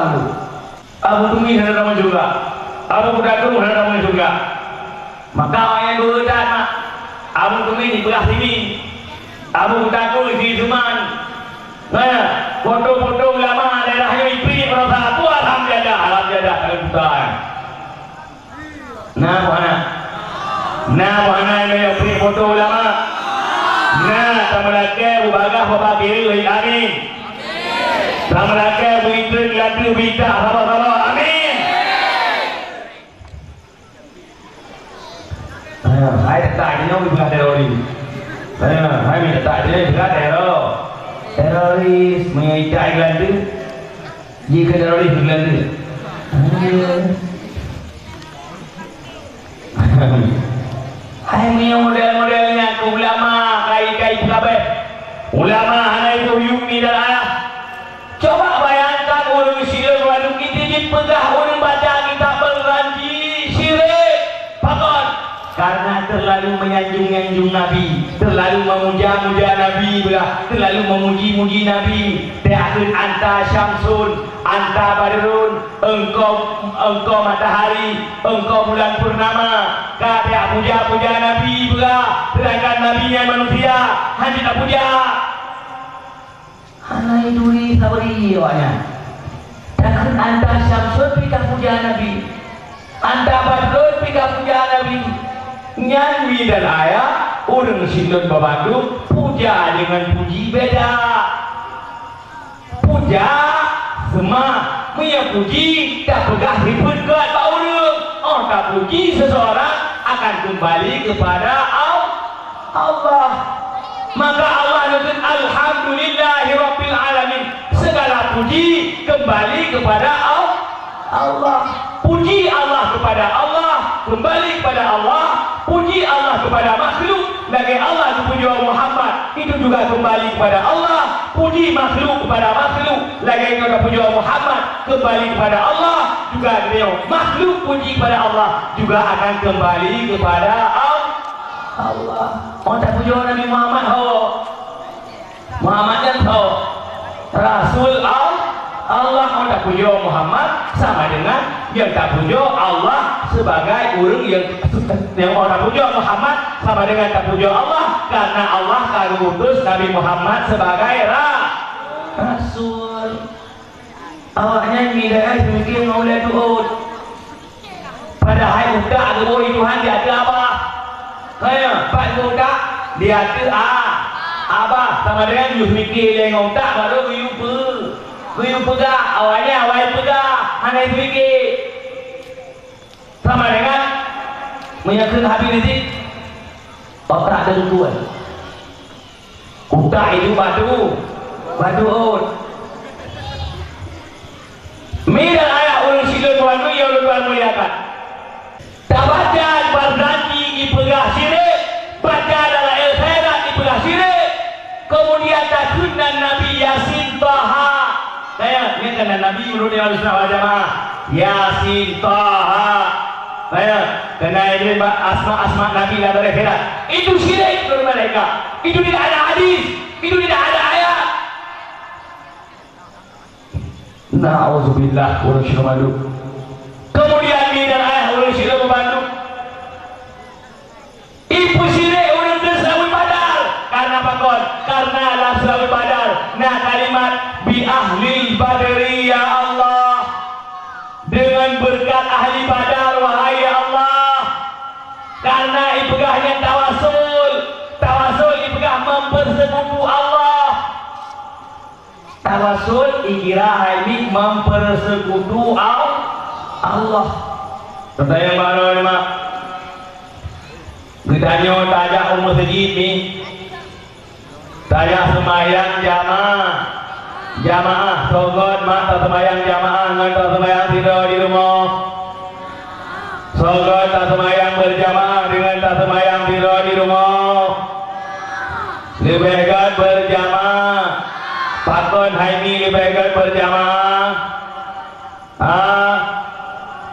Abu Tumi ada dalam surga. Abu Budaku ada dalam surga. Maka orang yang berudat mak Abu Tumi di belah sini, Abu Budaku di Suman. Nah, foto-foto ulama daerahnya ipri merasa tua alhamdulillah kalau kita. Nah mana yang punya foto ulama? Nah, tamalake ubagah kiri amin. Tamalake buitun ladu bita sama amin. Saya tak ada bukan teroris. Saya minta tak ada bukan teroris mengikat ladu. Jika teroris ladu. Hai punya model-modelnya ke ulama kai-kai kabeh. Ulama hanya itu yumi dan ayah. Coba bayangkan orang syirik waduh kita dipegah orang baca kitab berzanji syirik. Pakon karena terlalu menyanjung-nyanjung Nabi, terlalu memuja-muja Nabi pula, terlalu memuji-muji Nabi. Ta'akhir anta syamsun, anta badrun, engkau matahari, engkau bulan purnama. Kata puja-puja Nabi pula, sedangkan Nabi yang manusia hanya tak puja. Hanya duri sabri awaknya. Dan anta syamsun pika puja Nabi, anta badrun pika puja Nabi. Nyanyi dan ayah orang sindun babandu puja dengan puji beda. Puja semua punya puji tak pegah ribut ke orang. Oh tak puji seseorang akan kembali kepada Allah. Maka Allah nukut alhamdulillahirabbil alamin. Segala puji kembali kepada Allah. Puji Allah kepada Allah, kembali kepada Allah. Puji Allah kepada makhluk, lagi Allah dipuji Muhammad, itu juga kembali kepada Allah. Puji makhluk kepada makhluk, lagi kita puji Muhammad, kembali kepada Allah. Juga beliau makhluk puji kepada Allah, juga akan kembali kepada Allah. Oh tak puji Nabi Muhammad, Muhammad kan tahu Rasul Allah tak puja Muhammad sama dengan yang tak puja Allah sebagai orang yang orang puja Muhammad sama dengan tak puja Allah, karena Allah kan utus Nabi Muhammad sebagai Rasul. Awaknya tidak mungkin oleh Tuhan. Padahal udah ada boleh Tuhan dia ada apa? Kayak Pak udah dia ada apa sama dengan you mikir yang otak baru you pegang awalnya awal pegang hanya itu mikir sama dengan menyakit habis ini otak dan tuan utak itu batu mira ayah ulun silun tuan tu ya ulun tuan muliakan tak baca berjanji di pegang sini baca dalam al-khairat di pegang sini kemudian takutkan Nabi Yasin Taha saya ini kan Nabi menurut Al-Sunnah wal Jamaah Yasin Taha saya kena ini asma Nabi lah dari akhirat itu syirik menurut mereka, itu tidak ada hadis, itu tidak ada ayat. Na'udzubillah wa nasyhadu. Kemudian di dan ayat ulun syirik membantu ibu syirik ulun tersawul badal karena apa kon? Karena dalam sawul badal nah kalimat bi ahlil badri ya Allah, dengan berkat ahli badar wahai ya Allah, karena ibegahnya tawasul ibegah mempersekutu Allah, tawasul ikira ini mempersekutu Allah. Kata yang baru ni mak ditanya tajak masjid ni tajak semayang jamaah sogot mak tak semayang jamaah ngan tak semayang tidur di rumah sogot tak semayang berjamaah dengan tak semayang tidur di rumah lebih baik berjamaah pakon haimi lebih baik berjamaah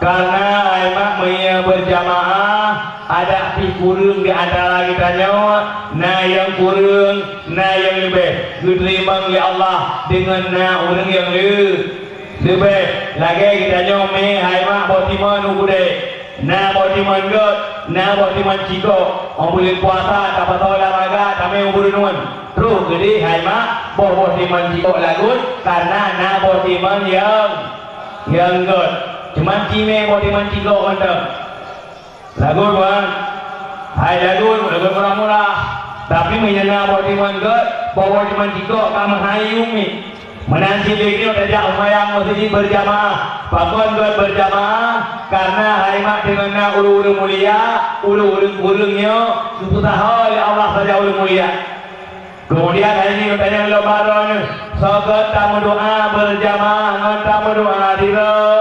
karena aimak punya berjamaah ada pi kurung di antara kita nyawa nah yang kurung nah yang lebih diterima oleh Allah dengan nah orang yang lebih lagi kita nyawa me aimak botiman ukude nah botiman god nah botiman ciko boleh puasa tak tahu olahraga kami uburunuan terus jadi aimak botiman ciko lagun karena nah botiman yang god cuman cime botiman ciko mantap lagu bukan hai lagu murah-murah tapi menyana botiman god bawa cuman ciko kamu hayumi menanti begini ada umayang masjid berjamaah pakon god berjamaah karena haimak dengan ulu-ulu mulia ulu-ulungnya suputah oleh Allah saja ulu mulia. Kemudian hari ini katanya lebaran sogot tamu doa berjamaah ngan tamu doa diro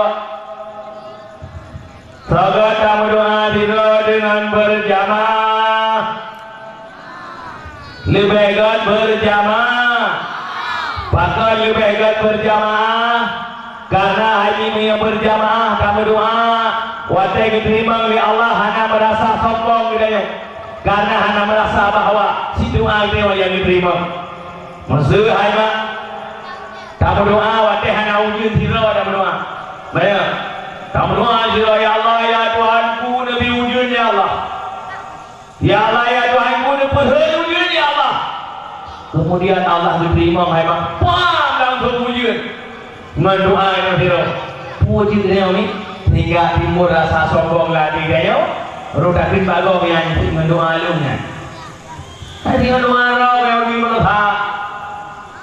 sogot tamu doa diro dengan berjamaah lebih baik berjamaah bahkan lebih baik berjamaah karena hari ini yang berjamaah kamu doa wadah diterima oleh Allah hanya merasa sombong gitu karena hanya merasa bahwa si doa itu yang diterima maksud aimak kamu doa wadah hanya ujung hiro ada doa baik kamu doa hiro ya Allah ya Tuhanku nabi ujung ya Allah ya Allah ya Tuhanku nabi ujung ya Allah kemudian Allah diterima aimak pam langsung ujung mendoa yang hiro puji dia ni hingga timur rasa sombong lagi dia roda kin bago yang mendoa lumnya hari mendoa roh yang di mana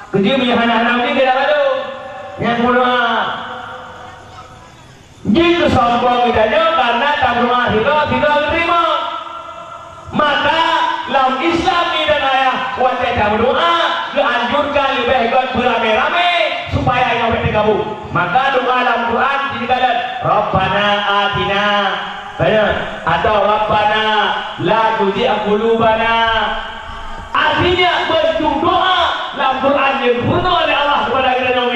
kerja punya anak-anak ni tidak ada yang mendoa jika sombong kita karena tak berdoa tidak diterima maka dalam Islam ni dan ayah wajib tak berdoa dianjurkan lebih baik beramai-ramai supaya yang berarti kamu maka doa dalam Quran dikatakan Rabbana atina atau Rabbana la tuzigh qulubana artinya bentuk doa dalam Quran yang dibunuh oleh Allah kepada kita yang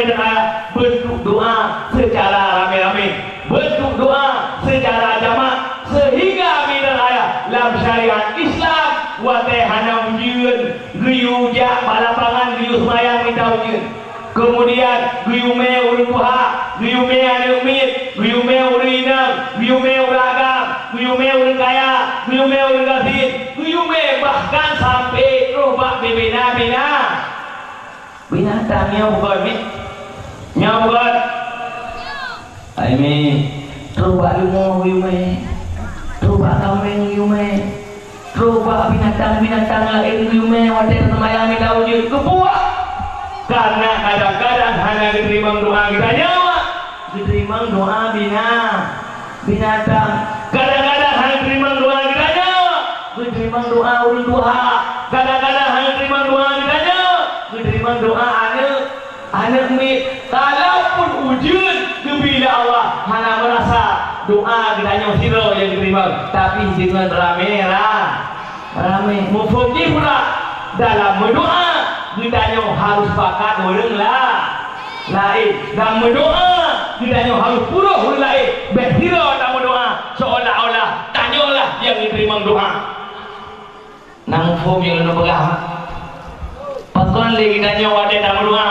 bentuk doa secara ramai-ramai bentuk doa secara jamaah sehingga minal ayah dalam syariat Islam wate hanam jiun guyuja balapangan tahu je. Kemudian guyume urang tuha, guyume anak umit, guyume urang inang, guyume urang agam, guyume urang kaya, guyume urang gafir, guyume bahkan sampai robak bebena-bena. Binatang yang bukan ni, yang bukan. Ini robak lumur guyume, robak kambing guyume, robak binatang-binatang lain guyume, wadah semayang tahu je kebuat. Karena kadang-kadang hanya diterima doa kita nyawa, diterima doa binatang. Kadang-kadang hanya diterima doa kita nyawa, diterima doa urang tuha. Kadang-kadang hanya diterima doa kita nyawa, diterima doa anak mit. Kalaupun wujud bila Allah hanya merasa doa kita nyawa siro yang diterima, tapi dengan ramai mufti pula dalam berdoa. Kita harus pakat orang lain dan berdoa. Kita harus puluh orang lain berhira dalam berdoa seolah-olah tanyalah yang diterima doa. Nang form yang nak pegang. Pasal lagi tanya wadah dalam berdoa,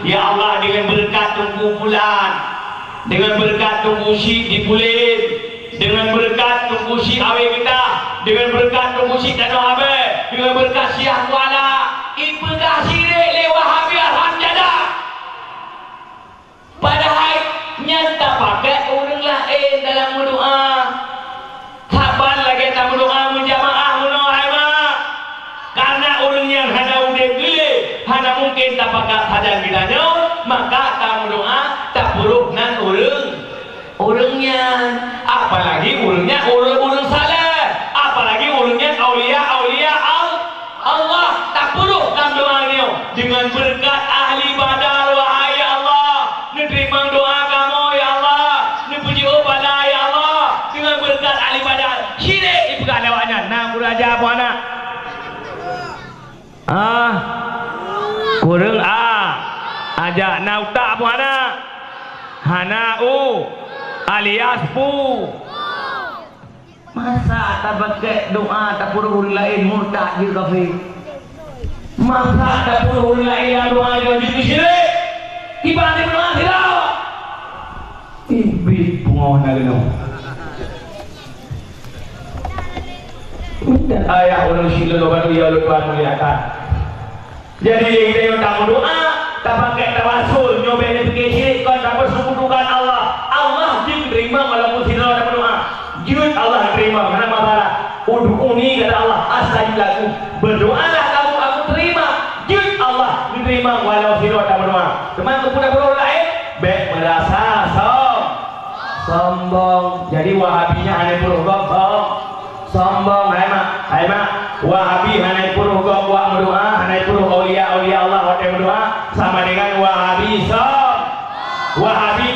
ya Allah dengan berkat tunggu bulan, dengan berkat tunggu si dipulin, dengan berkat tunggu si awe kita, dengan berkat tunggu si tanah abe, dengan berkat si akwala. Ibadah syirik lewat habis hamdalah. Padahal nyata pakai orang lain dalam berdoa. Sabar lagi dalam berdoa menjamaah mendoa. Karena orang yang hanya udah gile, hanya mungkin tak pakai saja bidanya, maka tak berdoa tak buruk nan orangnya. Apalagi orangnya orang saleh, apalagi orangnya aulia Allah tak perlu dalam doanya dengan berkat ahli badar. Wahai ya Allah, nerima doa kamu ya Allah, puji pada ya Allah dengan berkat ahli badar. Syirik ibu lewatnya. Nah kuraja apa anak? Kurang ajak nauta apa anak? Hanau alias pu. Masa tak pakai doa tak perlu orang lain murtad je kafir. Masa tak perlu orang lain yang doa je jadi syirik. Tiba-tiba doa hilang. Iblis pengohon agama. Dan ayah orang syirik lepas dia lepas muliakan. Jadi kita yang tak doa tak pakai tawasul nyobain pergi syirik kan tak persekutukan Allah. Allah jin terima walaupun tidak ada doa. Jin Allah terima. Karena masalah ud'uni kata Allah astajib lakum, berdoalah kamu aku terima. Jin Allah diterima walau tidak ada berdoa. Teman kepada orang lain baik merasa sombong. Jadi wahabinya hanya berhubung sombong. Hai mak wahabi hanya berhubung buat berdoa, hanya berhubung aulia Allah waktu berdoa sama dengan wahabi wahabi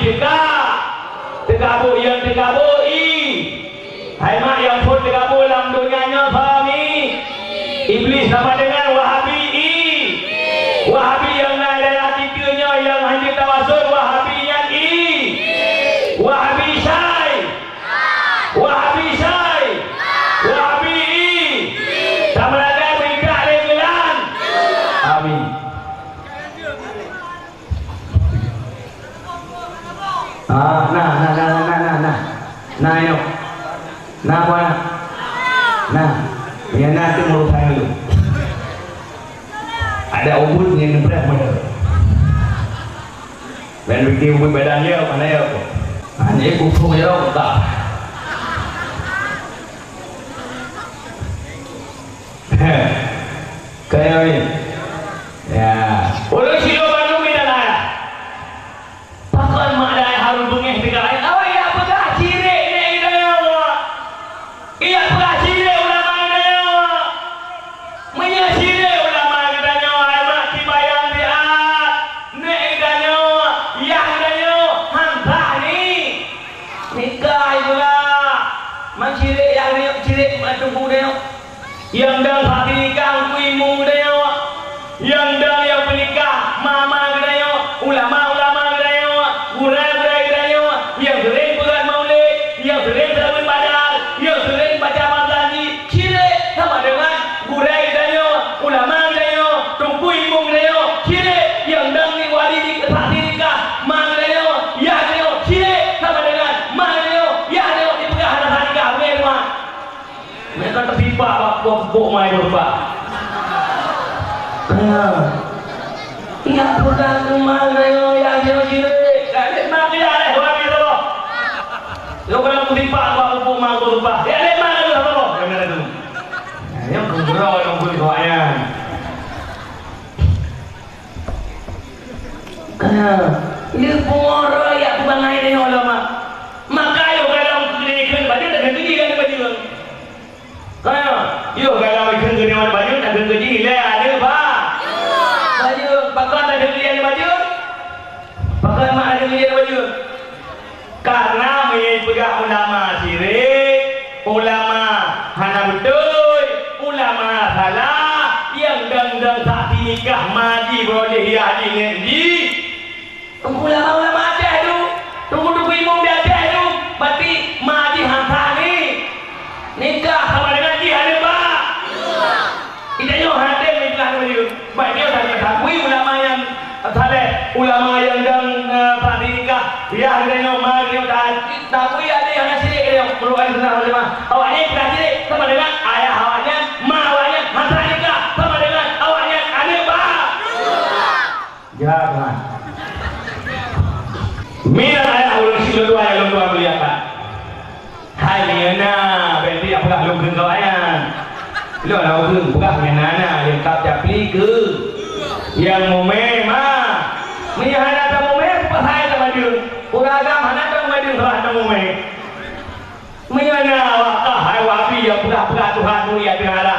tegabur yang tegaburi. Hai mak yang pun tegabur dalam dunianya fahami. Iblis sama dengan wahabi wahabi yang naik dari tiga yang hanya tawasul. Wahabi yang wahabi syai, wahabi sama ada berikah legelan. Amin. Nah ini nah mana nah yang nanti menurut saya dulu ada ubud yang berat benar. Dan bikin ubud bedanya mana ya kok hanya buku ya tak. Kayak ini ya udah silo Bandung tidak ada pakai mak dah harus bengeh dekat lain. Oh ya pegah syirik ni dia iya pegah syirik ulama dia punya syirik ulama kita nyawa hebat dibayang dia ni dia yang dia hantah ni nikah pula mak syirik yang dia syirik macam dia yang dah hati nikah kuimu dia yang dah yang pupuk mai berubah. Iya pegang rumah yo yang jauh-jauh. Kali mana dia ada orang itu loh. Yo kalau putih-pak pupuk mai berubah. Ya ada mana tu loh. Yang mana tu? Yang kurang yang boleh doanya. Dia pengorok ya kebangai ni ulama. Maka yo kalau kena baju dah ganti kan baju. Yo kalau kena baju dah ganti le ada ba. Baju pakai dah ganti baju. Pakai mak ada ganti baju. Karena pegang ulama sirik, ulama hana betul, ulama salah, yang dang saksi nikah maji boleh ya di. Ulama-ulama ada tu, tunggu imam dia ada tu, berarti maji hantar ni nikah sama dengan dia ada pak. Kita yo hadir nikah tu, baik dia dah takui ulama yang saleh, ulama yang dang tak nikah, dia ada yo maji dah takui ada yang sirik dia perlu ada senang ulama. Awaknya bukan sirik sama dengan ayah awaknya, mak awaknya hantar nikah sama dengan awaknya ada pak. Jangan. Mina ayah ulun sila dua ayah ulun dua melihat. Hai Mina, berarti apa lu kena kau ayah? Lu ada ulun bukan dengan anak yang tak japli ke? Yang mumeh mah, Mina ada tak mumeh pas saya tak maju. Orang agama ada tak maju salah tak mumeh. Mina awakah hai wahabi yang pegah-pegah Tuhan mulia dengan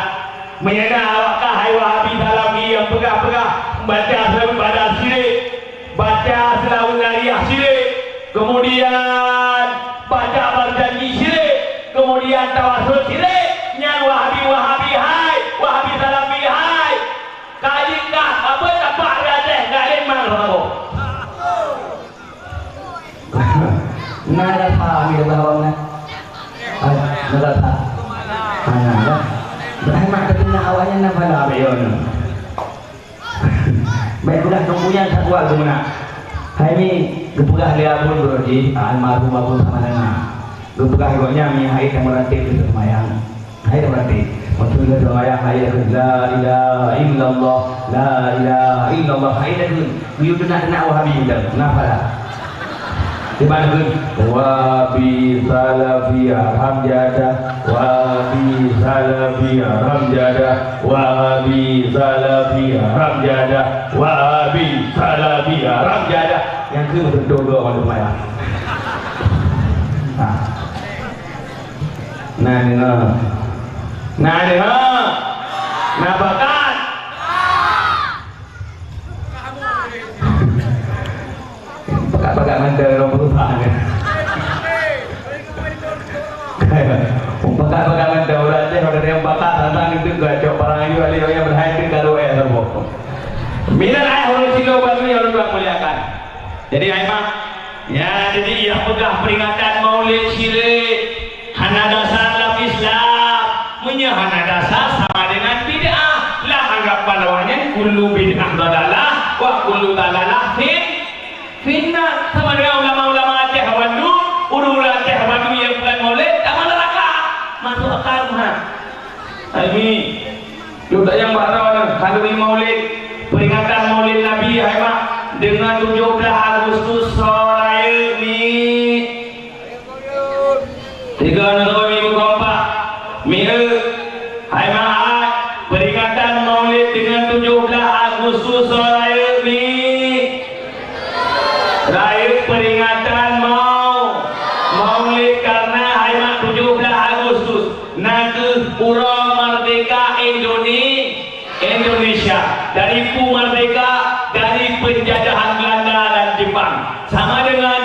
Mina awakah hai wahabi salafi yang pegah-pegah baca selalu badan syirik, baca selalu nariah syirik, kemudian baca berjanji syirik, kemudian tawasul syirik, yang wahabi hai, wahabi salafi hai, kaji kah apa tak ada gak lemah apa? Nada paham ya bahwa nada tak, nada. Berhemat ketina awalnya nafala beyon. Baiklah tunggunya satu waktu mana. Hari ni gepegah dia pun berodi almarhum abun sama dengan. Gepegah igoknya mi hari yang merantik itu semayang. Hari merantik. Waktu itu semayang hari la ilaha illallah, la ilaha illallah. Hari itu you nak wahabi dah. Nafala. Di mana pun wabi salafiyah hamjadah, wabi salafiyah hamjadah, wabi salafiyah hamjadah, wabi salafiyah hamjadah. Yang ke berdoa orang lumayan. Nah dengar, nah bakat. Bakat mandar orang perusahaan kan. Bakat mandar orang je orang yang bakat tentang itu gacok parang ini wali yang berhasil kalau semua. Bila ayah orang silo baru yang orang muliakan. Jadi ayah ya jadi ia pegah peringatan Maulid syirik, hana dasar dalam Islam, hana dasar sama dengan bid'ah. Lah anggapan lawannya kullu bid'ah dalalah wa kullu dalalah finna. Sama dengan ulama-ulama Aceh Hawandu, ulama Aceh Hawandu yang bukan Maulid, tak neraka, masuk akal mah. Ini sudah yang baru kalau ini Maulid, peringatan Maulid Nabi Muhammad dengan 17 Agustus sore ini 3 minggu keempat Minggu Muhammad peringatan Maulid dengan 17 Agustus sore ini. Raih peringatan Maulid karena hari 17 Agustus Negeri Pura Merdeka Indonesia dari merdeka dari penjajahan Belanda dan Jepang. Sama dengan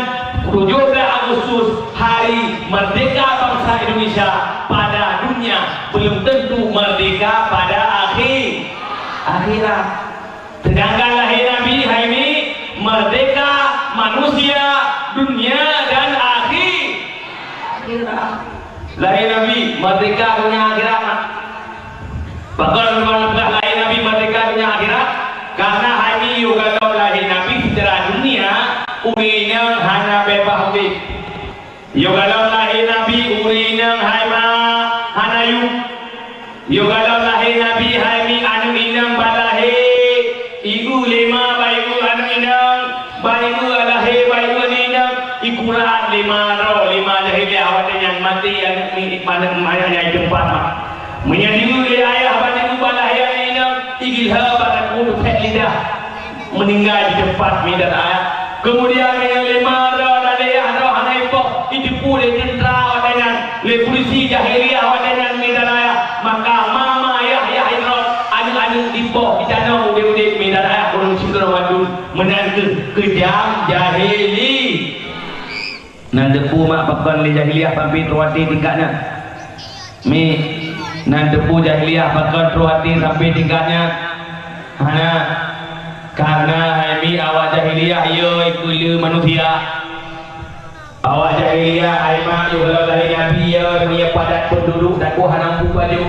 17 Agustus hari merdeka bangsa Indonesia pada dunia, belum tentu merdeka pada akhirat. Sedangkan lahir Nabi hari ini merdeka manusia, dunia dan akhirat. Lahir Nabi merdeka dunia akhirat. Bahkan lahir Nabi merdeka dunia akhirat karena hari juga kalau lahir Nabi secara dunia umurnya hanya bebas hidup. Juga kalau lahir Nabi umurnya hanya Yo kalau lahir Nabi Haimi anu inang balahir ibu lima baiku anu inang baiku lahir baiku inang ikuran lima ro lima jahiliah awak yang mati yang mana mayanya jempat mak menyadiu ayah batiku balahir inang igilha bataku pek lidah meninggal di tempat midan ayah kemudian yang lima ro dalaya ro hanai pok idipu le tentara dengan le polisi jahiliah awak dengan midan ayah maka mama ayah Imran anu di bawah di sana udah minat ayah orang Sindra Wadun menantu kejam jahili nanti pu mak pakan li jahiliah pampi terwati tingkatnya mi nanti pu jahiliah pakan terwati sampai tingkatnya hana karena mi awak jahiliah yo ikut manusia awak jahiliah aima yo kalau lahir nabi yo punya padat penduduk dan ku hanam pu baju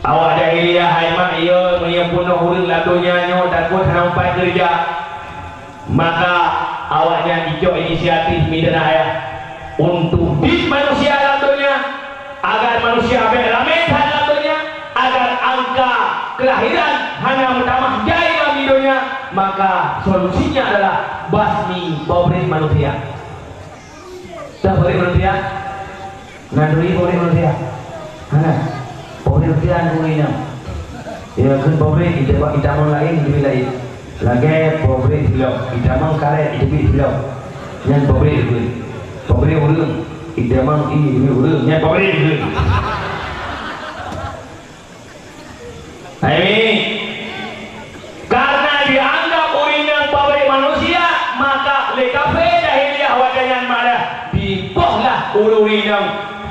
awak jahiliah aima yo punya punuh hurung ladunya nyo dan ku hanam pai kerja maka awaknya hijau inisiatif midan ayah untuk di manusia ladunya agar manusia beramai ladunya agar angka kelahiran hanya utama jaya midonya maka solusinya adalah basmi pobres manusia. Tak boleh manusia, nanduri boleh manusia, mana? Boleh manusia nanduri nam. Ya kan boleh kita mau lain lebih lain. Lagi boleh belum, kita mau karet lebih belum. Yang boleh itu, boleh urung, kita mau ini lebih urung. Yang boleh itu. Ini karena dianggap orang yang boleh manusia maka lekafe jahiliah wajangan marah. Dipohlah ulu-ulu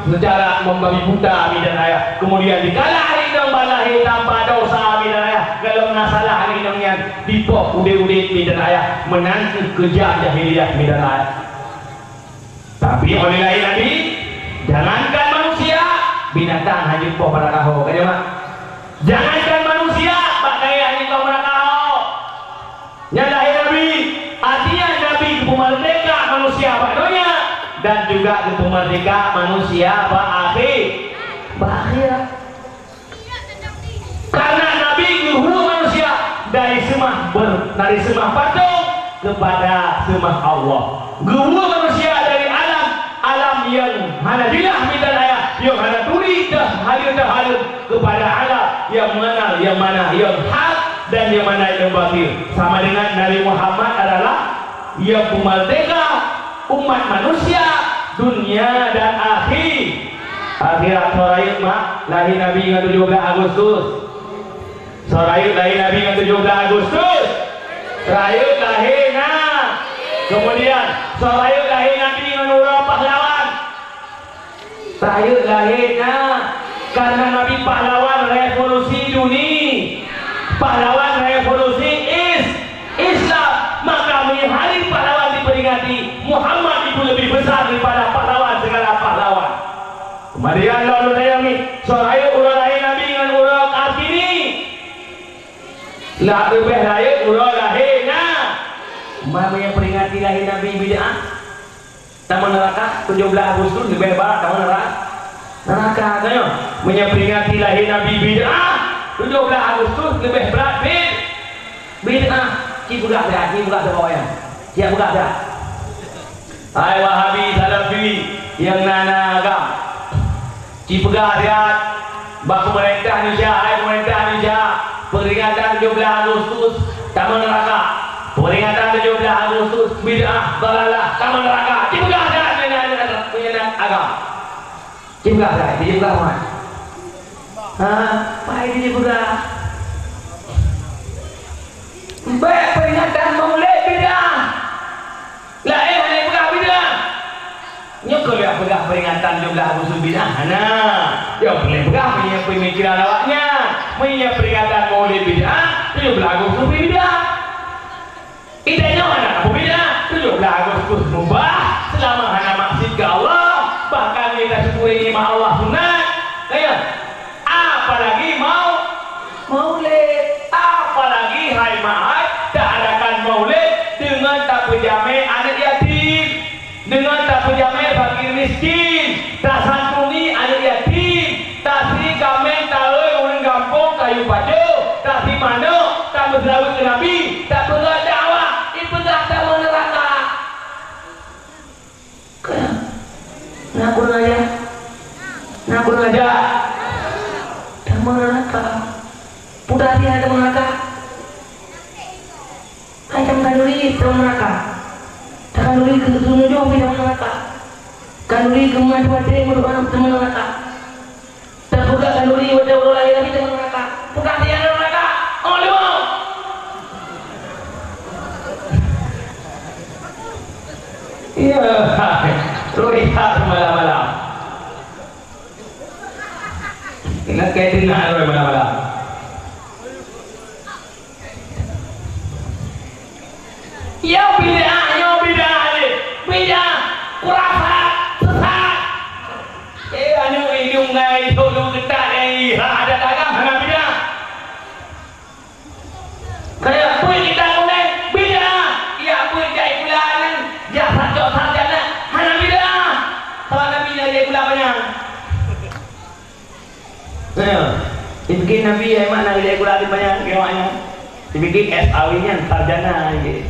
secara membabi buta midan ayah kemudian dikalah hidang balahi tanpa dosa midan ayah kalau nasalah hidang yang dipoh ude-ude midan ayah menanti kejam jahiliah midan ayah tapi oleh lain Nabi jangankan manusia binatang hanya poh pada kaho kan ya mak jangankan manusia pakai hanya poh pada kaho nyalahi Nabi artinya Nabi merdeka manusia padonya dan juga itu merdeka manusia berakhir karena Nabi guru manusia dari semah patung kepada semah Allah guru manusia dari alam yang hanadilah midan ayah yang hana turi dah hadir kepada alam yang mengenal yang mana yang hak dan yang mana yang batil sama dengan Nabi Muhammad adalah yang merdeka umat manusia dunia dan akhirat sorayut mak lahir Nabi dengan 17 Agustus sorayut lahir Nabi dengan 17 Agustus sorayut lahir kemudian sorayut lahir Nabi dengan urang pahlawan sorayut lahir karena Nabi pahlawan revolusi dunia pahlawan revolusi Islam maka hari pahlawan diperingati Muhammad itu lebih besar daripada pahlawan segala pahlawan kemudian lalu sayami soraya urang lahir Nabi dengan urang Kartini lah lebih lahir urang lahirnya maka yang peringati lahir Nabi bid'ah taman neraka 17 Agustus lebih barat taman neraka katanya memperingati lahir Nabi bid'ah 17 Agustus lebih berat bid'ah buka semuanya siap buka dah hai Wahabi Salafi yang nana agam cipegah lihat bak pemerintah Indonesia hai pemerintah Indonesia peringatan 17 Agustus taman neraka peringatan 17 Agustus bid'ah dalalah taman neraka cipegah dah penyenak agam cipegah dah cipegah mana baik cipegah baik peringatan maulid bid'ah lah hanya pegang bid'ah nyokol ya pegang peringatan 17 Agustus bid'ah ya boleh pegang punya pemikiran awaknya punya peringatan maulid bid'ah 17 Agustus bid'ah idenya mana apa bid'ah 17 Agustus mubah selama hanya maksud ke Allah bahkan kita syukuri nikmat Allah sunat ya apalagi maulid apalagi hai mahai tak adakan maulid dengan tak berjamai anak yatim dengan tak berjamai fakir miskin tak santuni anak yatim tak sri kamen tak mana tak berselawat ke Nabi, tak berat dakwah, ibadah tak neraka. Nak kurang aja, nak kurang aja. Tak neraka. Pudah dia ada neraka. Ayam kanuri tak neraka. Tak kanuri ke sunjuk tidak neraka. Kanuri ke mana dia merupakan teman neraka. Terbuka kanuri wajah orang lain tapi teman neraka. Pudah dia ada neraka. Oh lima. Iya, lu lihat malam-malam. Ingat kayak dengar malam-malam. Ya bid'ah ni, bid'ah, kurafat, sesat. Anu hidung ngai, tolong ketat ni, ada dagang mana bid'ah? Kayak apa kita ngomong bid'ah? Ya apa jai bulan, jahat jauh jana, mana bid'ah? Kalau Nabi jai bulan banyak. Dibikin Nabi yang mana jai bulan banyak, kemana? Dibikin SAW-nya sarjana gitu.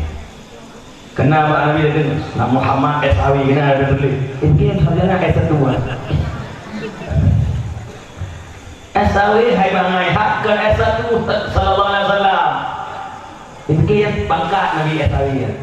Kenapa Nabi itu Nabi Muhammad S.A.W. kena ada tulis. Ini sarjana S1. S.A.W. hai bangai hak ke S1 sallallahu alaihi wasallam. Ini pangkat Nabi S.A.W.